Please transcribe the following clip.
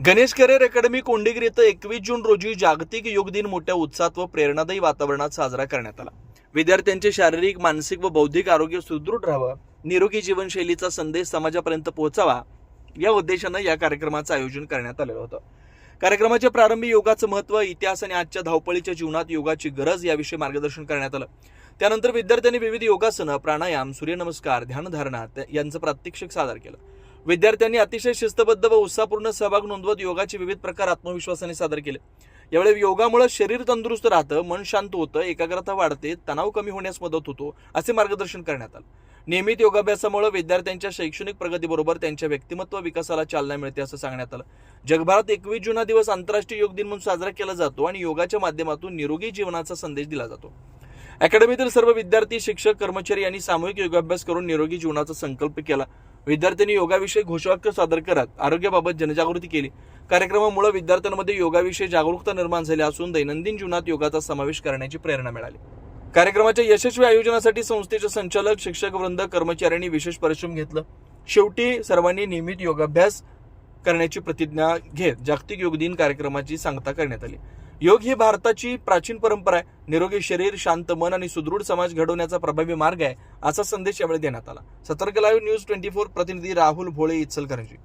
Ganesh career academy कोंडेगिरी येथे 21 जून रोजी जागतिक योग दिन मोठ्या उत्साहात व प्रेरणादायी वातावरणात साजरा करण्यात आला। विद्यार्थ्यांचे शारीरिक, मानसिक व बौद्धिक आरोग्य सुदृढ राहावं, निरोगी जीवनशैलीचा संदेश समाजापर्यंत पोहोचावा या उद्देशाने या कार्यक्रमाचे आयोजन करण्यात आले होते। कार्यक्रमाच्या प्रारंभी योगाचं महत्त्व, इतिहास आणि आजच्या धावपळीच्या जीवनात योगाची गरज याविषयी मार्गदर्शन करण्यात आलं। त्यानंतर विद्यार्थ्यांनी विविध योगासनं, प्राणायाम, सूर्यनमस्कार, ध्यानधारणा यांचं प्रात्यक्षिक सादर केलं। विद्यार्थ्यांनी अतिशय शिस्तबद्ध व उत्साहपूर्ण सहभाग नोंदवत योगाचे विविध प्रकार आत्मविश्वासाने सादर केले। यावेळी योगामुळे शरीर तंदुरुस्त राहतं, मन शांत होतं, एकाग्रता वाढते, तणाव कमी होण्यास मदत होतो असे मार्गदर्शन करण्यात आले। नियमित योगाभ्यासामुळे विद्यार्थ्यांच्या शैक्षणिक प्रगतीबरोबर त्यांच्या व्यक्तिमत्व विकासाला चालना मिळते असं सांगण्यात आलं। जगभरात 21 जून हा दिवस आंतरराष्ट्रीय योग दिन म्हणून साजरा केला जातो आणि योगाच्या माध्यमातून निरोगी जीवनाचा संदेश दिला जातो। अकॅडमीतील सर्व विद्यार्थी, शिक्षक, कर्मचारी यांनी सामूहिक योगाभ्यास करून निरोगी जीवनाचा संकल्प केला। विद्यार्थ्यांनी योगाविषयी घोषवाक्य सादर करत आरोग्याबाबत जनजागृती केली। कार्यक्रमामुळे विद्यार्थ्यांमध्ये योगाविषयी जागरूकता निर्माण झाली असून दैनंदिन जीवनात योगाचा समावेश करण्याची प्रेरणा मिळाली। कार्यक्रमाच्या यशस्वी आयोजनासाठी संस्थेचे संचालक, शिक्षक वृंद, कर्मचाऱ्यांनी विशेष परिश्रम घेतला। शेवटी सर्वांनी नियमित योगाभ्यास करण्याची प्रतिज्ञा घेत जागतिक योग दिन कार्यक्रमाची सांगता करण्यात आली। योग ही भारताची प्राचीन परंपरा आहे। निरोगी शरीर, शांत मन आणि सुदृढ समाज घडवण्याचा प्रभावी मार्ग आहे असा संदेश यावेळी देण्यात आला। सतर्क लाईव्ह न्यूज 24 प्रतिनिधी राहुल भोळे, इचलकरंजी।